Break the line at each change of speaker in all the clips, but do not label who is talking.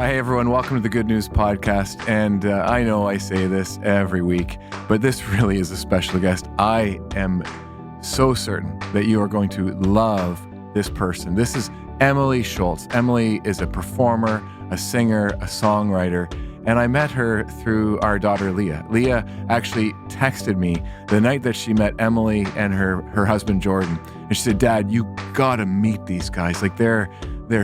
Hey everyone, welcome to the Good News Podcast. And I know I say this every week, but this really is a special guest. I am so certain that you are going to love this person. This is Emily Schultz. Emily is a performer, a singer, a songwriter, and I met her through our daughter, Leah. Leah actually texted me the night that she met Emily and her husband, Jordan. And she said, Dad, you gotta meet these guys. Like they're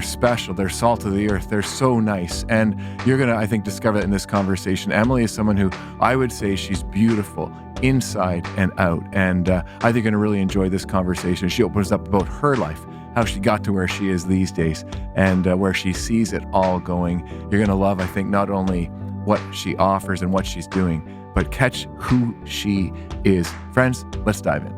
special. They're salt of the earth. They're so nice. And you're going to, I think, discover that in this conversation. Emily is someone who I would say she's beautiful inside and out. And I think you're going to really enjoy this conversation. She opens up about her life, how she got to where she is these days, and where she sees it all going. You're going to love, I think, not only what she offers and what she's doing, but catch who she is. Friends, let's dive in.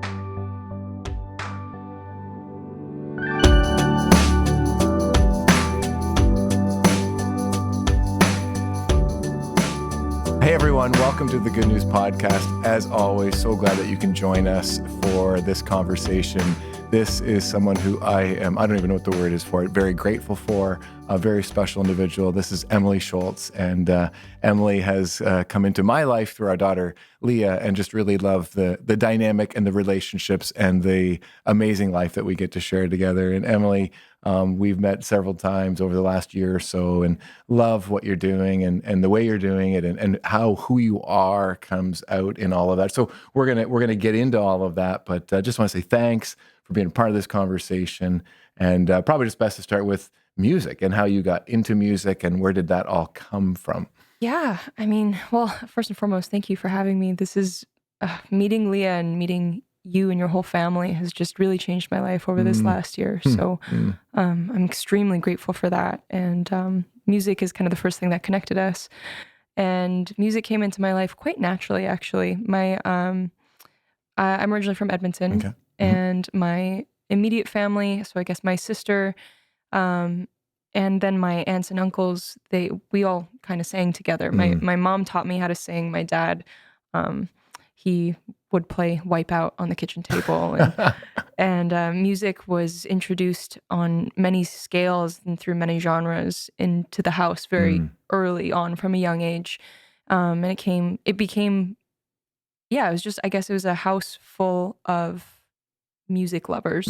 Hey everyone, welcome to the Good News Podcast. As always, so glad that you can join us for this conversation. This is someone who I don't even know what the word is for it, very grateful for, a very special individual. This is Emily Schultz, and Emily has come into my life through our daughter, Leah, and just really love the dynamic and the relationships and the amazing life that we get to share together. And Emily, we've met several times over the last year or so and love what you're doing and the way you're doing it and how who you are comes out in all of that. So we're gonna get into all of that, but just want to say thanks for being a part of this conversation. And probably just best to start with music and how you got into music and where did that all come from?
Yeah, I mean, well, first and foremost, thank you for having me. This is meeting Leah and meeting you and your whole family has just really changed my life over this last year. So I'm extremely grateful for that. And music is kind of the first thing that connected us. And music came into my life quite naturally, actually. I'm originally from Edmonton,
Okay.
and my immediate family, so I guess my sister, and then my aunts and uncles, we all kind of sang together. My mom taught me how to sing. My dad, he would play Wipeout on the kitchen table, and music was introduced on many scales and through many genres into the house very early on from a young age. And it became, it was just, I guess it was a house full of music lovers.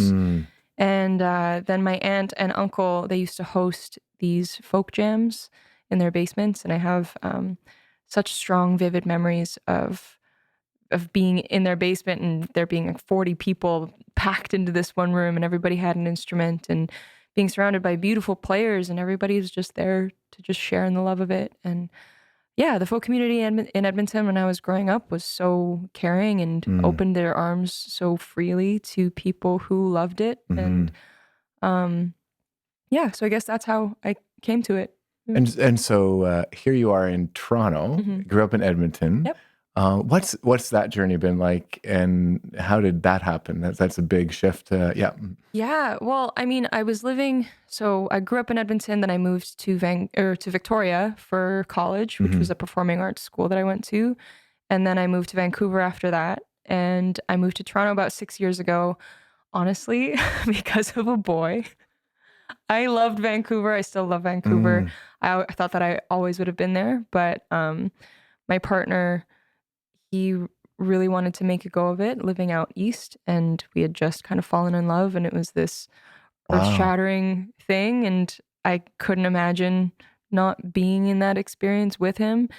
And then my aunt and uncle, they used to host these folk jams in their basements. And I have such strong, vivid memories of being in their basement and there being like 40 people packed into this one room and everybody had an instrument and being surrounded by beautiful players and everybody was just there to just share in the love of it. And yeah, the folk community in Edmonton when I was growing up was so caring and opened their arms so freely to people who loved it. And so I guess that's how I came to it.
And so here you are in Toronto, grew up in Edmonton.
Yep.
What's that journey been like, and how did that happen? That's a big shift.
Yeah. Well, I mean, I grew up in Edmonton, then I moved to Victoria for college, which was a performing arts school that I went to. And then I moved to Vancouver after that. And I moved to Toronto about 6 years ago, honestly, because of a boy. I loved Vancouver. I still love Vancouver. I thought that I always would have been there, but my partner, he really wanted to make a go of it living out east, and we had just kind of fallen in love, and it was this earth-shattering thing, and I couldn't imagine not being in that experience with him.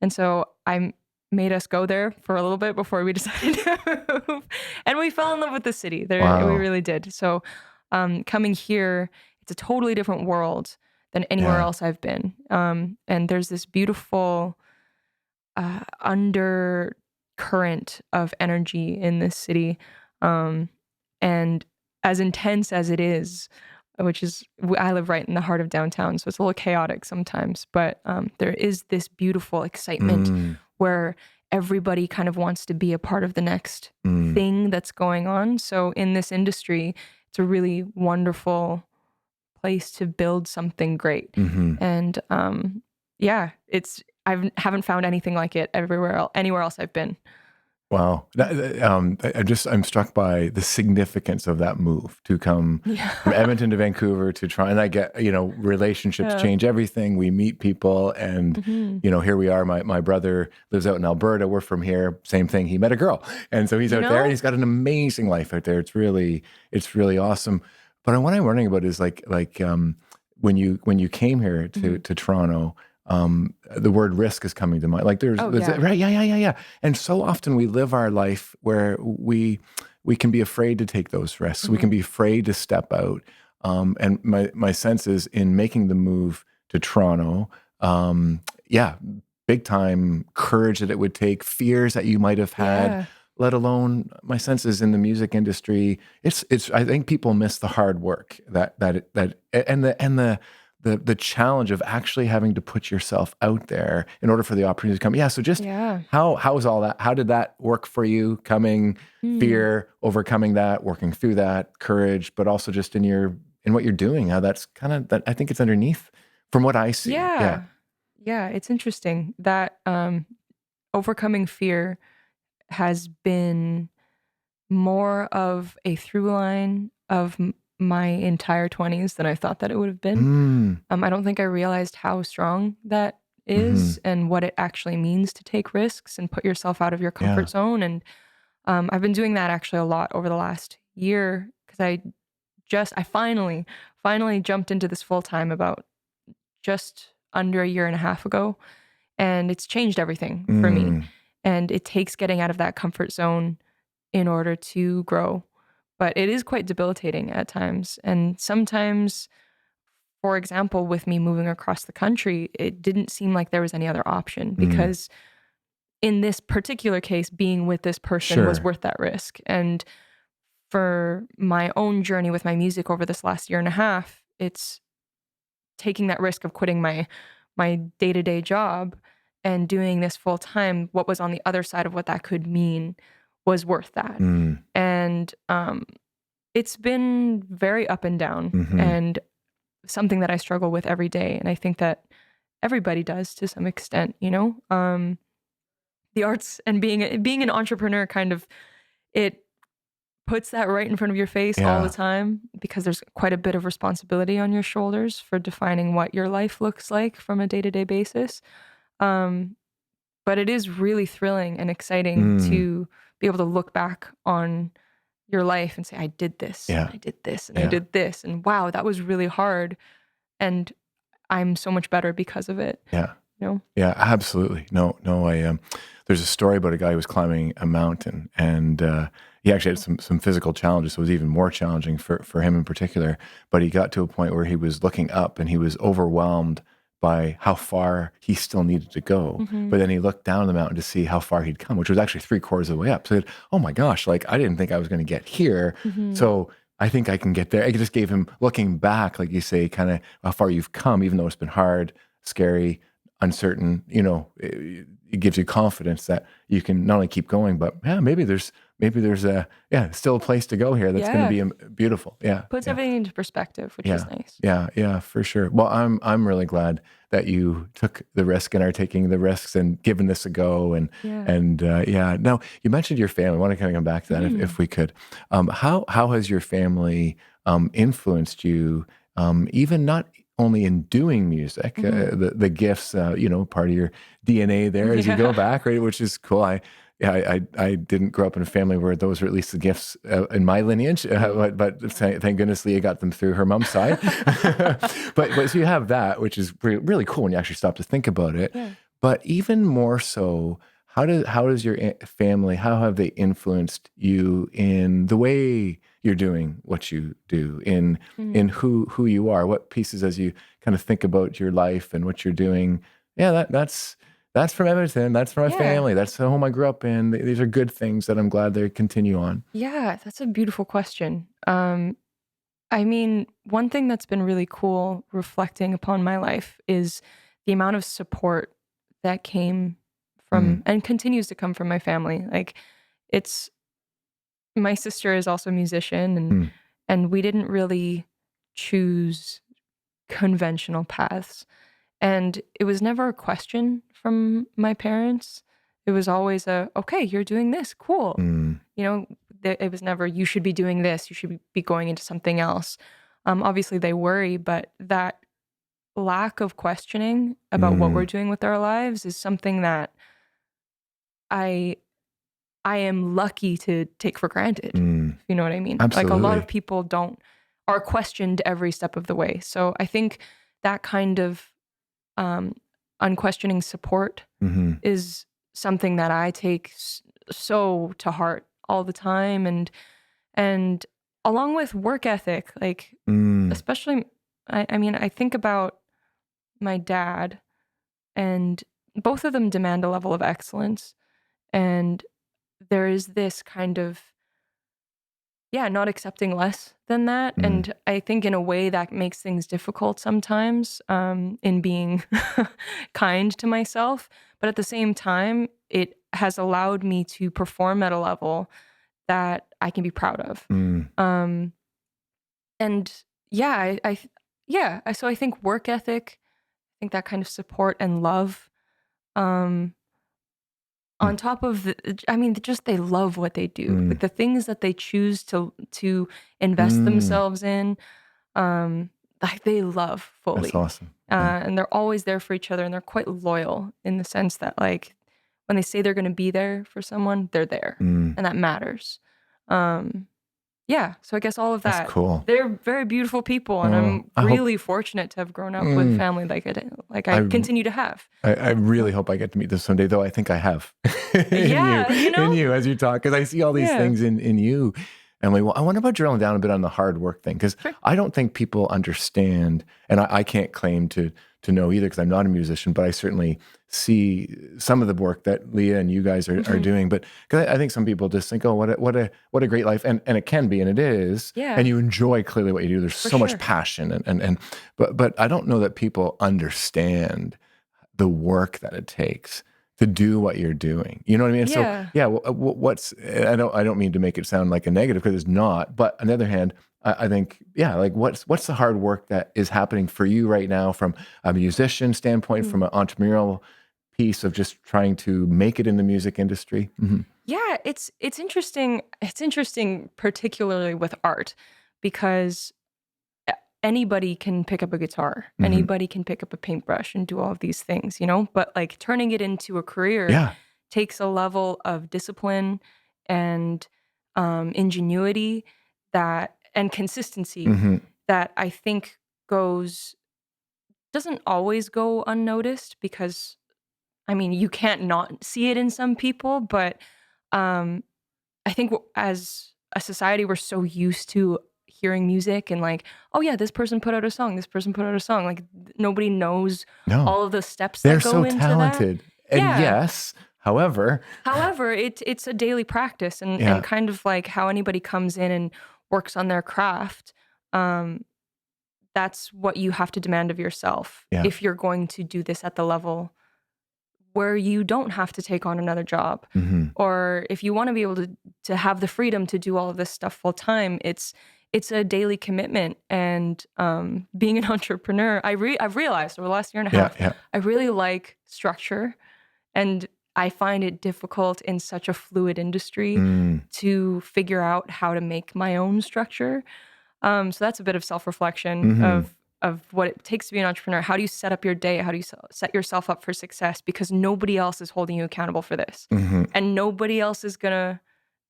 And so I made us go there for a little bit before we decided to move, and we fell in love with the city. We really did. So coming here, it's a totally different world than anywhere else I've been. And there's this beautiful undercurrent of energy in this city. And as intense as it is, I live right in the heart of downtown, so it's a little chaotic sometimes, but there is this beautiful excitement where everybody kind of wants to be a part of the next thing that's going on. So in this industry, it's a really wonderful place to build something great. And I haven't found anything like it anywhere else I've been.
Wow. I'm struck by the significance of that move to come from
Yeah.
Edmonton to Vancouver to try. And I get, relationships
Yeah.
change everything. We meet people and,
Hmm.
here we are. My brother lives out in Alberta. We're from here. Same thing. He met a girl. And so he's
You
out there and
know?
he's got an amazing life out there. It's really awesome. But what I'm wondering about is when you came here to,
Hmm.
to Toronto, the word risk is coming to mind. Like
Oh,
there's
yeah.
right, yeah. And so often we live our life where we can be afraid to take those risks. We
Hmm.
can be afraid to step out. And my sense is in making the move to Toronto, yeah, big time courage that it would take, fears that you might have had,
Yeah.
let alone my sense is in the music industry. It's I think people miss the hard work and the challenge of actually having to put yourself out there in order for the opportunity to come. Yeah. So just
Yeah.
how was all that? How did that work for you? Coming,
Mm.
fear, overcoming that, working through that, courage, but also just in what you're doing, how that's kind of that I think it's underneath from what I see. Yeah.
Yeah. Yeah. It's interesting that overcoming fear has been more of a through line of my entire 20s than I thought that it would have been.
Mm.
I don't think I realized how strong that
Hmm.
is and what it actually means to take risks and put yourself out of your
Yeah.
comfort zone. And I've been doing that actually a lot over the last year because I finally jumped into this full time about just under a year and a half ago. And it's changed everything for me.
Mm.
And it takes getting out of that comfort zone in order to grow. But it is quite debilitating at times. And sometimes, for example, with me moving across the country, it didn't seem like there was any other option
Mm.
because in this particular case, being with this person was
Sure.
worth that risk. And for my own journey with my music over this last year and a half, it's taking that risk of quitting my day-to-day job and doing this full time. What was on the other side of what that could mean was worth that.
Mm.
And it's been very up and down
Hmm.
and something that I struggle with every day. And I think that everybody does to some extent, the arts and being an entrepreneur kind of it puts that right in front of your face all the
Yeah.
time because there's quite a bit of responsibility on your shoulders for defining what your life looks like from a day-to-day basis. Um, but it is really thrilling and exciting
Mm.
to be able to look back on your life and say, I did this and
Yeah.
I did this and I
Yeah.
did this. And wow, that was really hard. And I'm so much better because of it,
Yeah.
you know?
Yeah, absolutely. No, no. There's a story about a guy who was climbing a mountain, and he actually had some physical challenges. So it was even more challenging for him in particular. But he got to a point where he was looking up, and he was overwhelmed by how far he still needed to go.
Hmm.
But then he looked down the mountain to see how far he'd come, which was actually three-quarters of the way up. So, oh my gosh, like I didn't think I was going to get here.
Hmm.
So I think I can get there. It just gave him looking back, like you say, kind of how far you've come, even though it's been hard, scary, uncertain, it gives you confidence that you can not only keep going, but yeah, maybe there's still a place to go here that's going to
Yeah.
be beautiful. Yeah,
Puts
yeah,
everything into perspective, which is
yeah,
nice.
yeah, for sure. Well, I'm really glad that you took the risk and are taking the risks and giving this a go. And
Yeah.
and yeah. Now you mentioned your family. I want to kind of come back to that
Mm.
if we could. How has your family influenced you? Even not only in doing music,
Hmm.
the gifts, part of your DNA there as you go
Yeah.
back, right? Which is cool. I didn't grow up in a family where those were at least the gifts in my lineage,
Mm.
but thank goodness Leah got them through her mom's side. but so you have that, which is really cool when you actually stop to think about it.
Yeah.
But even more so, how does your family, how have they influenced you in the way you're doing what you do, in
Mm.
who you are, what pieces as you kind of think about your life and what you're doing? Yeah, that's from Edmonton. That's from my
Yeah.
family. That's the home I grew up in. These are good things that I'm glad they continue on.
Yeah, that's a beautiful question. I mean, one thing that's been really cool reflecting upon my life is the amount of support that came
Mm,
from and continues to come from my family. Like it's my sister is also a musician
mm,
and we didn't really choose conventional paths. And it was never a question from my parents. It was always okay, you're doing this, cool.
Mm.
You know, it was never, you should be doing this, you should be going into something else. Obviously they worry, but that lack of questioning about what we're doing with our lives is something that I am lucky to take for granted. If you know what I mean?
Absolutely.
Like a lot of people are questioned every step of the way. So I think that kind of unquestioning support is something that I take so to heart all the time, and along with work ethic, like especially, I mean, I think about my dad, and both of them demand a level of excellence, and there is this kind of not accepting less than that. And I think in a way that makes things difficult sometimes, in being kind to myself. But at the same time, it has allowed me to perform at a level that I can be proud of. And so I think work ethic, I think that kind of support and love, on top of just they love what they do. Like the things that they choose to invest themselves in, like they love fully.
That's awesome. Yeah.
And they're always there for each other, and they're quite loyal in the sense that, like, when they say they're going to be there for someone, they're there, and that matters. So I guess all of that.
That's cool.
They're very beautiful people, and I'm really fortunate to have grown up with family like I continue to have.
I really hope I get to meet them someday, though I think I have. In you as you talk, because I see all these things in you. Emily, well, I wonder about drilling down a bit on the hard work thing, because I don't think people understand, and I can't claim to know either, because I'm not a musician, but I certainly see some of the work that Leah and you guys are doing. But cause I think some people just think, oh, what a great life, and it can be, and it is, and you enjoy clearly what you do. There's so much passion, but I don't know that people understand the work that it takes to do what you're doing. You know what I mean?
Yeah.
So what's, I don't mean to make it sound like a negative, because it's not, but on the other hand, I think, like what's the hard work that is happening for you right now from a musician standpoint, from an entrepreneurial piece of just trying to make it in the music industry?
Yeah, it's interesting. It's interesting, particularly with art, because anybody can pick up a guitar, anybody can pick up a paintbrush and do all of these things, but like turning it into a career takes a level of discipline and ingenuity and consistency that I think doesn't always go unnoticed, because you can't not see it in some people, but I think as a society, we're so used to hearing music and like, oh yeah, this person put out a song, like nobody knows all of the steps that go into that. They're so talented.
And yes, however,
it's a daily practice, and kind of like how anybody comes in and works on their craft. That's what you have to demand of yourself if you're going to do this at the level where you don't have to take on another job, or if you want to be able to have the freedom to do all of this stuff full time. It's a daily commitment, and being an entrepreneur, I've realized over the last year and a half, I really like structure, and I find it difficult in such a fluid industry to figure out how to make my own structure. So that's a bit of self-reflection of what it takes to be an entrepreneur. How do you set up your day? How do you set yourself up for success? Because nobody else is holding you accountable for this. And nobody else is going to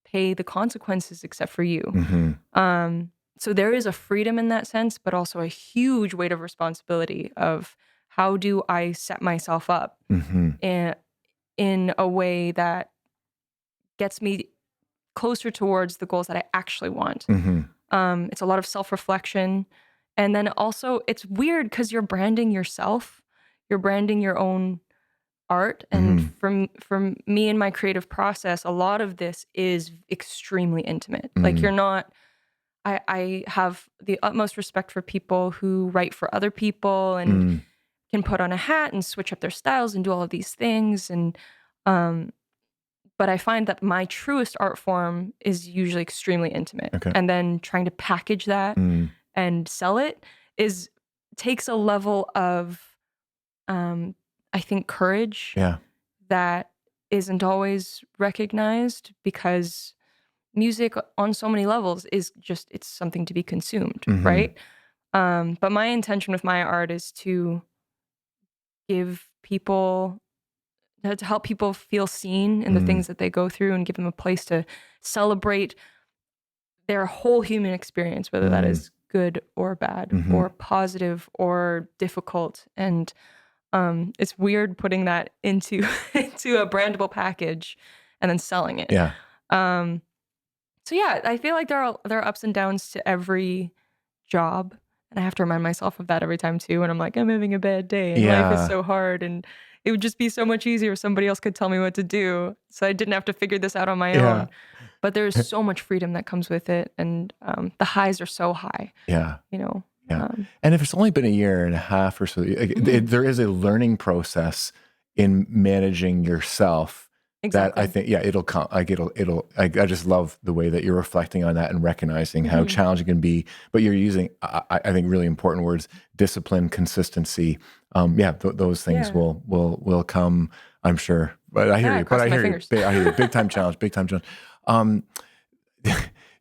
pay the consequences except for you. So there is a freedom in that sense, but also a huge weight of responsibility of how do I set myself up in a way that gets me closer towards the goals that I actually want. It's a lot of self-reflection. And then also it's weird because you're branding yourself, you're branding your own art. And from me and my creative process, a lot of this is extremely intimate. Like I have the utmost respect for people who write for other people and can put on a hat and switch up their styles and do all of these things. And, but I find that my truest art form is usually extremely intimate. And then trying to package that and sell it takes a level of, I think, courage that isn't always recognized because music on so many levels is just, it's something to be consumed, right? But my intention with my art is to give people, to help people feel seen in the things that they go through and give them a place to celebrate their whole human experience, whether that is good or bad or positive or difficult. And it's weird putting that into into a brandable package and then selling it.
Yeah.
So yeah, I feel like there are ups and downs to every job, and I have to remind myself of that every time too. When I'm like, I'm having a bad day and life is so hard, and it would just be so much easier if somebody else could tell me what to do, so I didn't have to figure this out on my own. But there's so much freedom that comes with it, and the highs are so high.
Yeah.
You know.
Yeah. And if it's only been a year and a half or so, there is a learning process in managing yourself. Exactly. That I think, it'll come. Like I just love the way that you're reflecting on that and recognizing how challenging it can be. But you're using, I think, really important words: discipline, consistency. Those things will come, I'm sure. But I hear you. But I hear you. I hear you. Big time challenge. Big time challenge.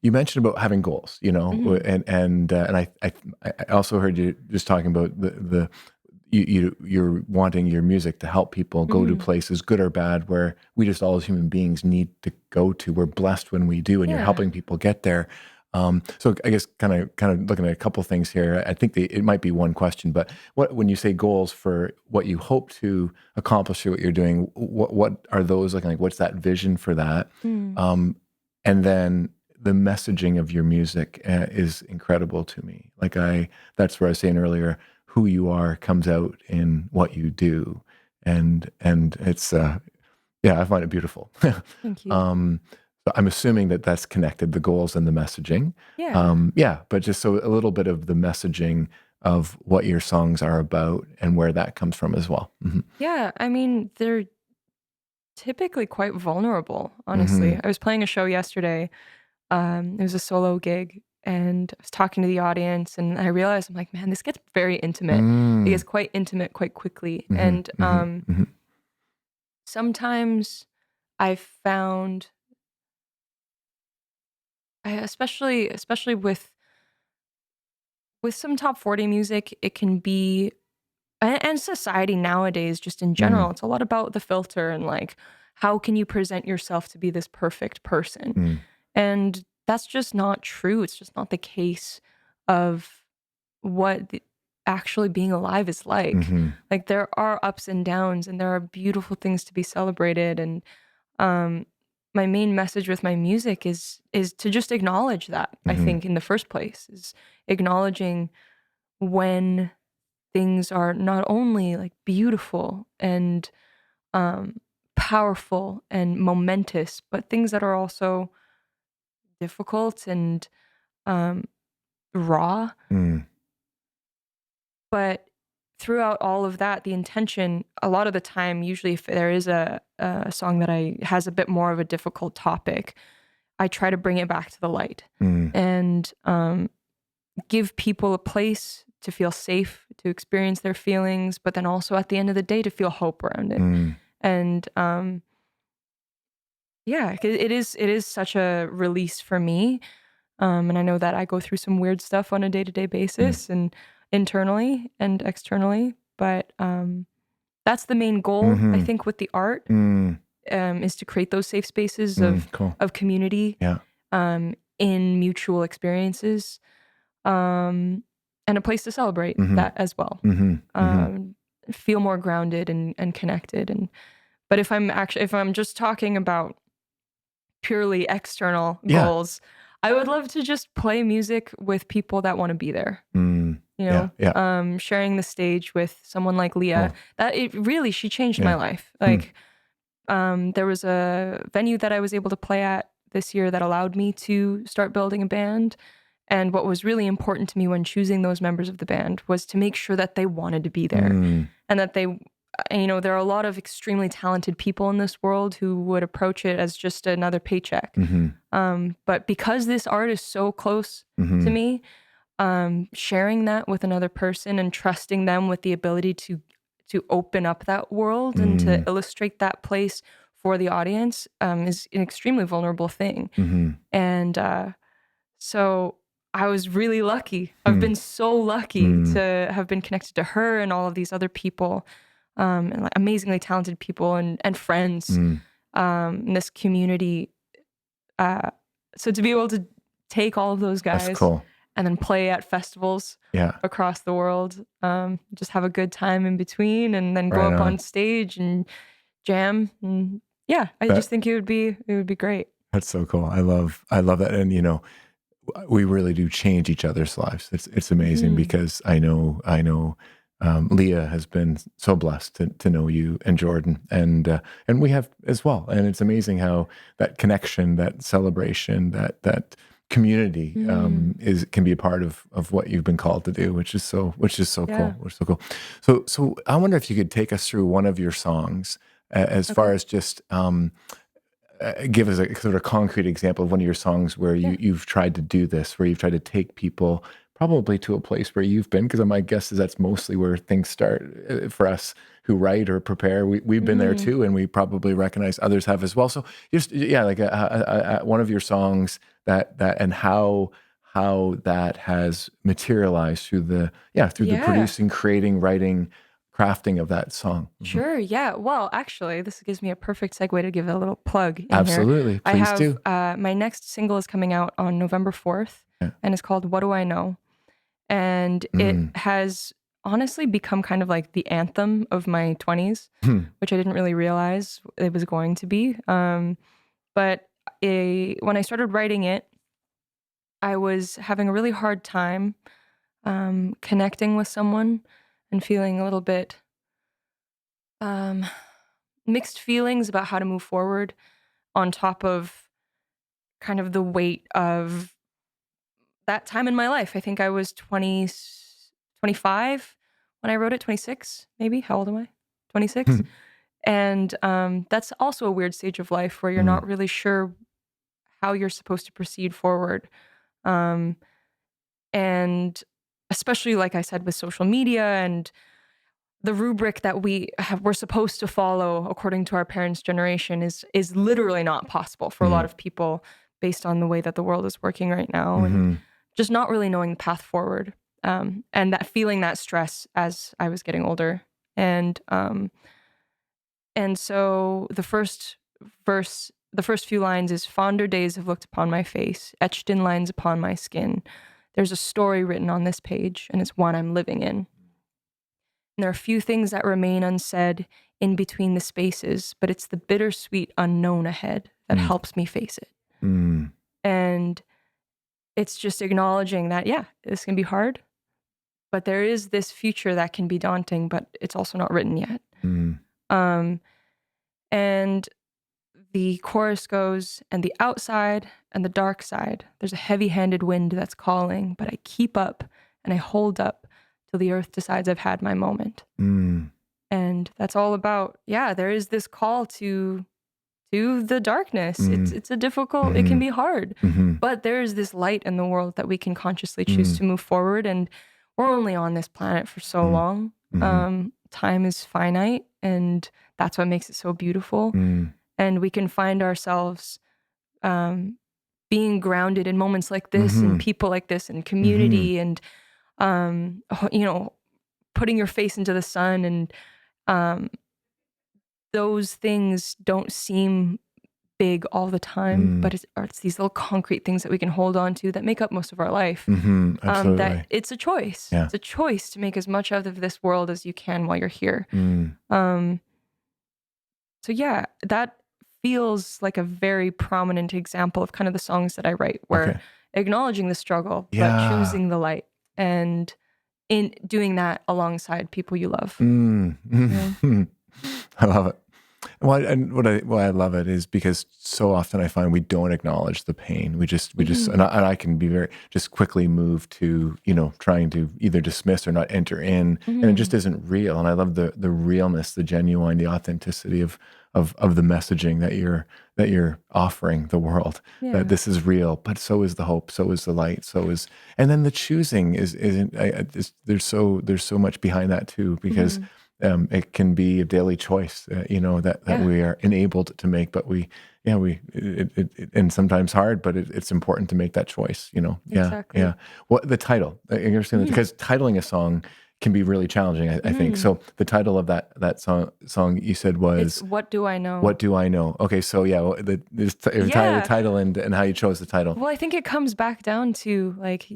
You mentioned about having goals, you know, and I also heard you just talking about you're wanting your music to help people go to places, good or bad, where we just all as human beings need to go to. We're blessed when we do, and you're helping people get there. So I guess kind of looking at a couple things here. I think it might be one question, but when you say goals for what you hope to accomplish through what you're doing, what are those looking like? What's that vision for that? And then the messaging of your music is incredible to me. Like that's where I was saying earlier, who you are comes out in what you do, and it's I find it beautiful.
Thank you.
So I'm assuming that that's connected, the goals and the messaging. But just so a little bit of the messaging of what your songs are about and where that comes from as well.
Yeah, I mean, they're typically quite vulnerable, honestly. I was playing a show yesterday. It was a solo gig, and I was talking to the audience, and I realized, I'm like, man, this gets very intimate. It gets quite intimate quite quickly. And sometimes I found, especially with some top 40 music, it can be, and society nowadays, just in general, it's a lot about the filter and like, how can you present yourself to be this perfect person? And that's just not true. It's just not the case of what actually being alive is like. Like, there are ups and downs, and there are beautiful things to be celebrated. And my main message with my music is to just acknowledge that. I think in the first place is acknowledging when things are not only like beautiful and powerful and momentous, but things that are also difficult and raw. But throughout all of that, the intention, a lot of the time, usually if there is a song that has a bit more of a difficult topic, I try to bring it back to the light and give people a place to feel safe, to experience their feelings, but then also at the end of the day to feel hope around it. And it is such a release for me. And I know that I go through some weird stuff on a day-to-day basis and internally and externally, but that's the main goal, I think, with the art, is to create those safe spaces of community, in mutual experiences, and a place to celebrate that as well. Feel more grounded and connected. But if I'm just talking about purely external goals, I would love to just play music with people that want to be there. Sharing the stage with someone like Leah, she changed my life. Like, there was a venue that I was able to play at this year that allowed me to start building a band. And what was really important to me when choosing those members of the band was to make sure that they wanted to be there, and that there are a lot of extremely talented people in this world who would approach it as just another paycheck. But because this art is so close to me, sharing that with another person and trusting them with the ability to open up that world and to illustrate that place for the audience is an extremely vulnerable thing.
Mm-hmm.
And so I was really lucky. I've been so lucky to have been connected to her and all of these other people, and like amazingly talented people and friends in this community. So to be able to take all of those
That's
guys
cool.
and then play at festivals across the world, just have a good time in between, and then go
Right
up
on.
on stage and jam. And I just think it would be great.
That's so cool. I love that. And we really do change each other's lives. It's amazing because I know Leah has been so blessed to know you and Jordan, and we have as well. And it's amazing how that connection, that celebration, that community can be a part of what you've been called to do, which is so cool. Which is so cool. So I wonder if you could take us through one of your songs as far as just give us a sort of concrete example of one of your songs where you've tried to do this, where you've tried to take people probably to a place where you've been, because my guess is that's mostly where things start for us who write or prepare. We've been there too, and we probably recognize others have as well. So just like one of your songs that and how that has materialized through the producing, creating, writing, crafting of that song.
Sure. Yeah. Well, actually, this gives me a perfect segue to give a little plug in
Absolutely.
here.
Please do.
My next single is coming out on November 4th, and it's called What Do I Know? And it has honestly become kind of like the anthem of my 20s, which I didn't really realize it was going to be. But when I started writing it, I was having a really hard time connecting with someone and feeling a little bit mixed feelings about how to move forward, on top of kind of the weight of that time in my life. I think I was 25 when I wrote it, 26 maybe. How old am I? 26. And that's also a weird stage of life where you're not really sure how you're supposed to proceed forward. And especially, like I said, with social media and the rubric that we're supposed to follow according to our parents' generation is literally not possible for a lot of people based on the way that the world is working right now, and just not really knowing the path forward, and that feeling that stress as I was getting older. And so the first few lines is, fonder days have looked upon my face, etched in lines upon my skin. There's a story written on this page, and it's one I'm living in. And there are few things that remain unsaid in between the spaces, but it's the bittersweet unknown ahead that helps me face it. And it's just acknowledging that, this can be hard, but there is this future that can be daunting, but it's also not written yet. And the chorus goes, and the outside and the dark side, there's a heavy-handed wind that's calling, but I keep up and I hold up till the earth decides I've had my moment. And that's all about, there is this call to the darkness. It's a difficult, it can be hard, but there is this light in the world that we can consciously choose to move forward. And we're only on this planet for so long. Time is finite, and that's what makes it so beautiful. And we can find ourselves being grounded in moments like this, and people like this, and community, and putting your face into the sun, and those things don't seem big all the time, but it's these little concrete things that we can hold on to that make up most of our life.
Absolutely.
That it's a choice. It's a choice to make as much of this world as you can while you're here. So that feels like a very prominent example of kind of the songs that I write, where acknowledging the struggle, but choosing the light, and in doing that alongside people you love.
I love it. Well, and what I love it is because so often I find we don't acknowledge the pain. We just, and I can be very just quickly moved to trying to either dismiss or not enter in, and it just isn't real. And I love the realness, the genuine, the authenticity of the messaging that you're offering the world. That this is real, but so is the hope, so is the light, and then the choosing isn't. There's so much behind that too, because it can be a daily choice, that we are enabled to make, but and sometimes hard, but it's important to make that choice,
Exactly.
Yeah. What the title, I understand that because titling a song can be really challenging, I think. So the title of that song you said
It's
was
What Do I Know?
What Do I Know? Okay, so yeah, the title and how you chose the title.
Well, I think it comes back down to like,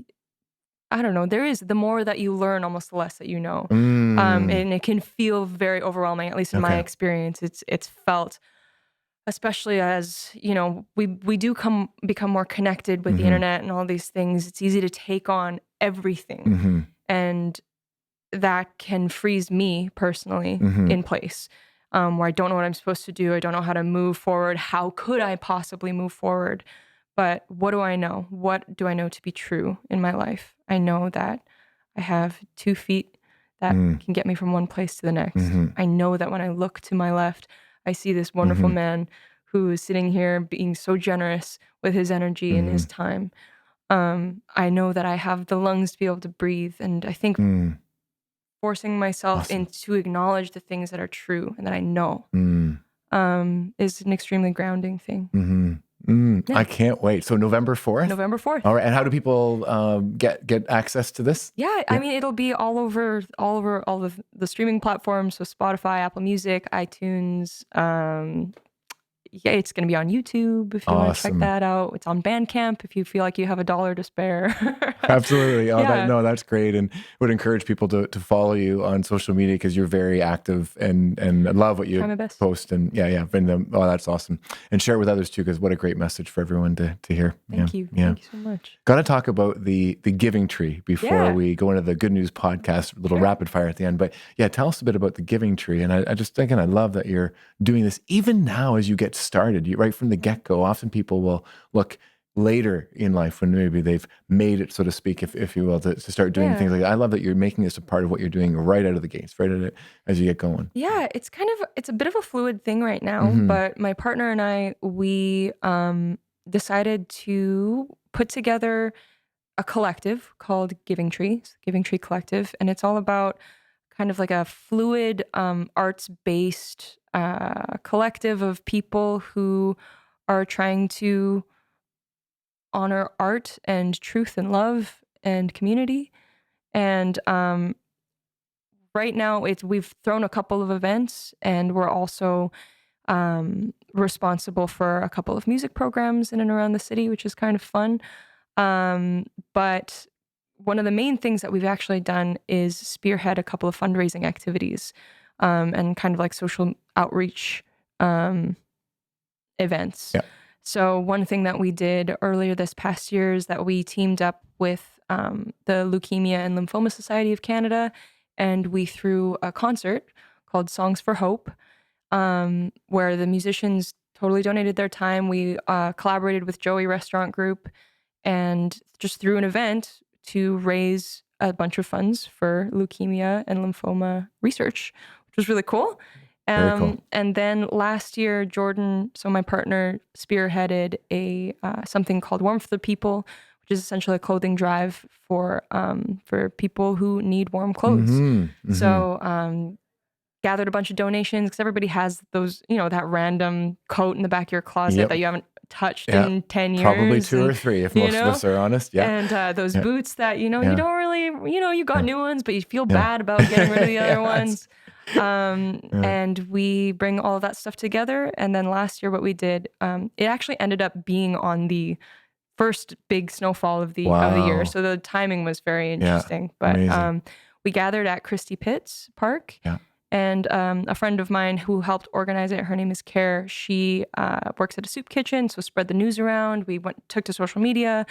I don't know, the more that you learn, almost the less that you know. And it can feel very overwhelming, at least in my experience. It's felt, especially as, we do become more connected with the internet and all these things. It's easy to take on everything. And that can freeze me personally in place, where I don't know what I'm supposed to do. I don't know how to move forward. How could I possibly move forward? But what do I know? What do I know to be true in my life? I know that I have 2 feet that can get me from one place to the next. I know that when I look to my left, I see this wonderful man who is sitting here being so generous with his energy and his time. I know that I have the lungs to be able to breathe. And I think forcing myself to acknowledge the things that are true and that I know is an extremely grounding thing. Yeah.
I can't wait. So November 4th?
November 4th.
All right. And how do people get access to this?
Yeah, I mean, it'll be all over all the streaming platforms. So Spotify, Apple Music, iTunes. Yeah, it's going to be on YouTube if you want to check that out. It's on Bandcamp if you feel like you have $1 to spare.
Absolutely. That's great. And would encourage people to follow you on social media because you're very active and I love what you post. And that's awesome. And share it with others too, because what a great message for everyone to hear.
Thank you. Thank you so much.
Got to talk about the giving tree before we go into the Good News podcast, little rapid fire at the end. But tell us a bit about the giving tree. And I just think, and I love that you're doing this even now as you get started, right from the get-go. Often people will look later in life when maybe they've made it, so to speak, if you will, to start doing things like that. I love that you're making this a part of what you're doing right out of the gates, as you get going.
Yeah, it's a bit of a fluid thing right now, but my partner and I, we decided to put together a collective called Giving Tree Collective, and it's all about kind of like a fluid arts-based collective of people who are trying to honor art and truth and love and community. And right now we've thrown a couple of events, and we're also responsible for a couple of music programs in and around the city, which is kind of fun. But one of the main things that we've actually done is spearhead a couple of fundraising activities and kind of like social outreach events. Yeah. So one thing that we did earlier this past year is that we teamed up with the Leukemia and Lymphoma Society of Canada, and we threw a concert called Songs for Hope, where the musicians totally donated their time. We collaborated with Joey Restaurant Group and just threw an event to raise a bunch of funds for leukemia and lymphoma research, which was really cool.
Very cool.
And then last year, Jordan, so my partner, spearheaded a something called Warm for the People, which is essentially a clothing drive for people who need warm clothes. So gathered a bunch of donations because everybody has those, that random coat in the back of your closet that you haven't touched in 10 years.
Probably 2 or 3 if most of us are honest. Yeah.
And those boots that, you don't really, you got new ones, but you feel bad about getting rid of the other ones. And we bring all of that stuff together. And then last year, what we did, it actually ended up being on the first big snowfall of the year. So the timing was very interesting. But we gathered at Christie Pitts Park. Yeah. And a friend of mine who helped organize it, her name is Care. She works at a soup kitchen, so spread the news around. We took to social media,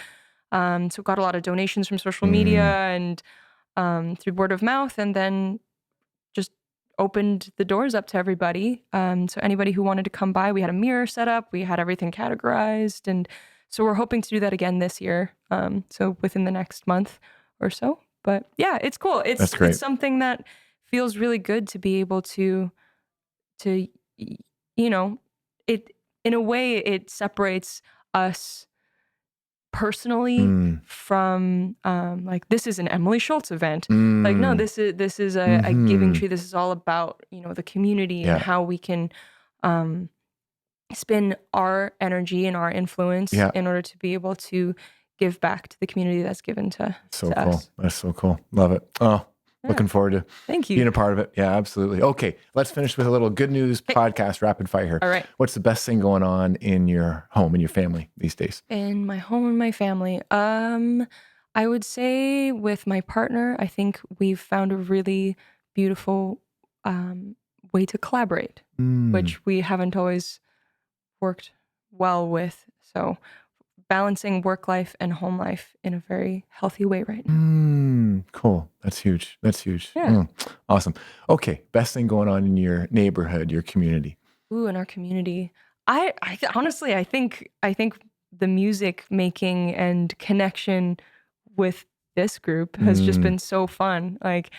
so got a lot of donations from social media and through word of mouth, and then just opened the doors up to everybody. So anybody who wanted to come by, we had a mirror set up, we had everything categorized, and so we're hoping to do that again this year. So within the next month or so. But yeah, it's cool. It's something that feels really good to be able to it in a way it separates us personally from like, this is an Emily Schultz event. Like, no, this is a giving tree. This is all about, the community and how we can spin our energy and our influence in order to be able to give back to the community that's given to
cool.
us.
That's so cool. Love it. Oh, looking forward to being a part of it. Yeah, absolutely. Okay, let's finish with a little good news podcast rapid fire here.
All right.
What's the best thing going on in your home, in your family these days?
In my home and my family, I would say with my partner, I think we've found a really beautiful way to collaborate, which we haven't always worked well with. So balancing work life and home life in a very healthy way right now.
Cool. That's huge.
Yeah.
Awesome. Okay. Best thing going on in your neighborhood, your community.
Ooh, in our community. I honestly, I think the music making and connection with this group has just been so fun. Like,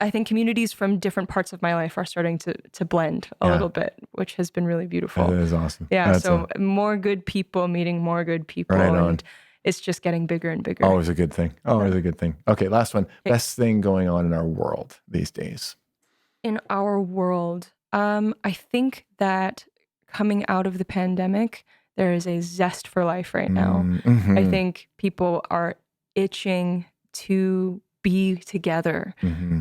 I think communities from different parts of my life are starting to blend a little bit, which has been really beautiful.
That is awesome.
Yeah, more good people meeting more good people.
Right on.
And it's just getting bigger and bigger.
Always a good thing. Always a good thing. Okay, last one. Best thing going on in our world these days.
In our world, I think that coming out of the pandemic, there is a zest for life right now. I think people are itching to be together,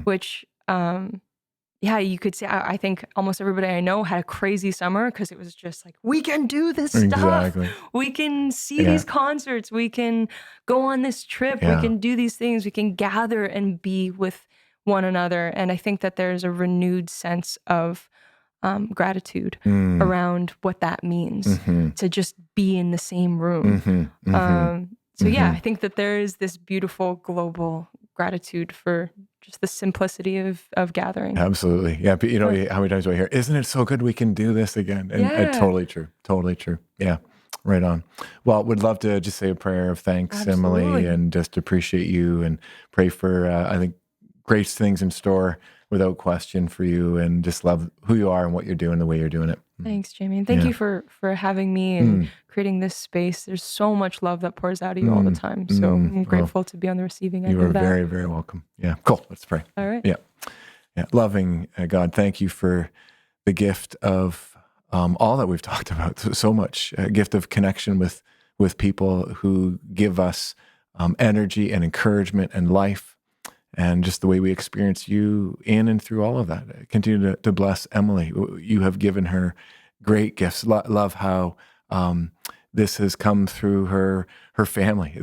which, you could say, I think almost everybody I know had a crazy summer because it was just like, we can do this stuff. We can see these concerts. We can go on this trip. We can do these things. We can gather and be with one another. And I think that there's a renewed sense of gratitude around what that means to just be in the same room. I think that there is this beautiful global gratitude for just the simplicity of gathering.
Absolutely. Yeah. But how many times do I hear, isn't it so good we can do this again? And totally true. Totally true. Yeah. Right on. Well, would love to just say a prayer of thanks, Emily, and just appreciate you and pray for, I think, great things in store without question for you, and just love who you are and what you're doing, the way you're doing it.
Thanks, Jamie. And thank you for having me and creating this space. There's so much love that pours out of you all the time. So I'm grateful to be on the receiving end of that.
You are very, very welcome. Yeah. Cool. Let's pray.
All right.
Yeah. Yeah. Loving God, thank you for the gift of all that we've talked about so much, a gift of connection with people who give us energy and encouragement and life. And just the way we experience you in and through all of that. Continue to bless Emily. You have given her great gifts. Love how this has come through her family.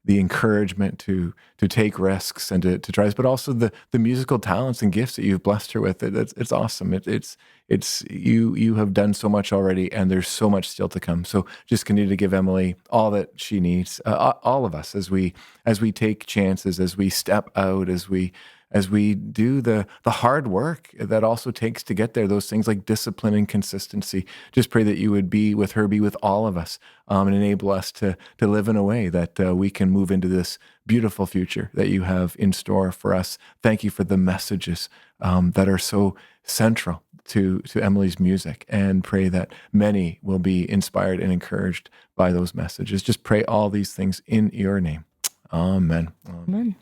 The encouragement to take risks and to try this, but also the musical talents and gifts that you've blessed her with. It's awesome. It's you have done so much already, and there's so much still to come. So just continue to give Emily all that she needs. All of us as we take chances, as we step out, as we do the hard work that also takes to get there, those things like discipline and consistency. Just pray that you would be with her, be with all of us, and enable us to live in a way that we can move into this beautiful future that you have in store for us. Thank you for the messages that are so central to Emily's music, and pray that many will be inspired and encouraged by those messages. Just pray all these things in your name. Amen.
Amen.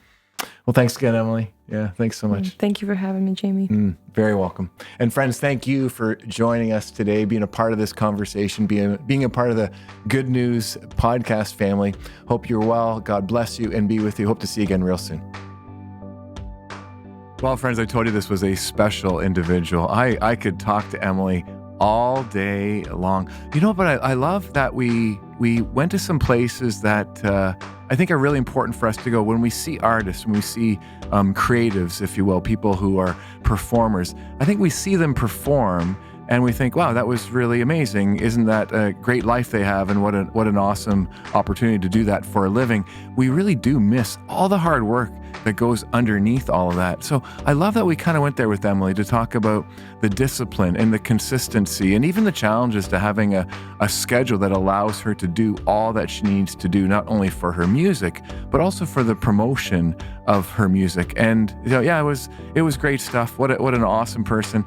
Well, thanks again, Emily. Yeah, thanks so much.
Thank you for having me, Jamie.
Very welcome. And friends, thank you for joining us today, being a part of this conversation, being a part of the Good News podcast family. Hope you're well. God bless you and be with you. Hope to see you again real soon. Well, friends, I told you this was a special individual. I could talk to Emily all day long. But I love that we went to some places that I think are really important for us to go. When we see artists, when we see creatives, if you will, people who are performers, I think we see them perform and we think, wow, that was really amazing. Isn't that a great life they have, and what an awesome opportunity to do that for a living. We really do miss all the hard work that goes underneath all of that. So I love that we kind of went there with Emily to talk about the discipline and the consistency, and even the challenges to having a schedule that allows her to do all that she needs to do, not only for her music, but also for the promotion of her music. And it was great stuff. What an awesome person.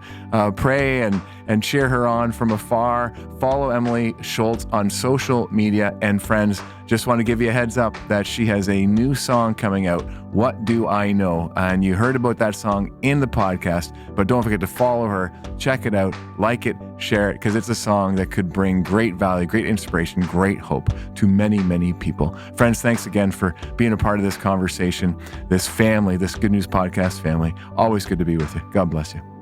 Pray and cheer her on from afar. Follow Emily Schultz on social media. And friends, just want to give you a heads up that she has a new song coming out, What Do I Know? And you heard about that song in the podcast, but don't forget to follow her, check it out, like it, share it, because it's a song that could bring great value, great inspiration, great hope to many, many people. Friends, thanks again for being a part of this conversation, this family, this Good News Podcast family. Always good to be with you. God bless you.